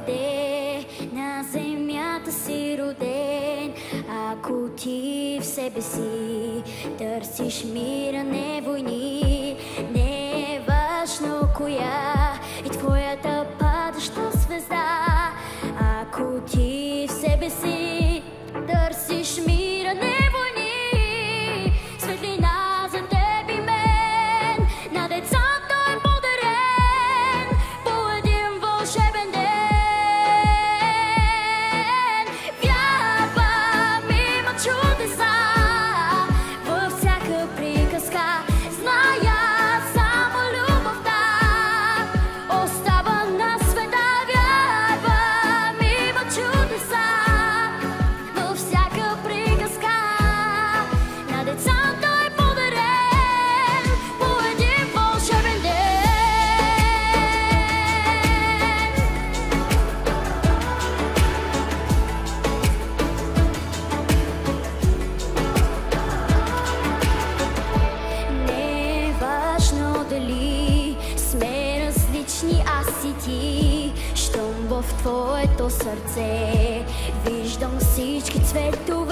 доведе, на земята си роден. Ако ти в себе си търсиш мира, не войни, не е важно коя е твоята падаща звезда. Ако ти в себе си търсиш мира, не войни, светлина за теб и мен, на децата е подарен по един вълшебен ден. Вярвам, има чудеса във всяка приказка, зная само любовта остава на света. Вярвам, има чудеса във всяка приказка, на децата е подарен по един вълшебен ден. Не е важно дали сме различни, аз и ти, щом в твоето сърце виждам всички цветове.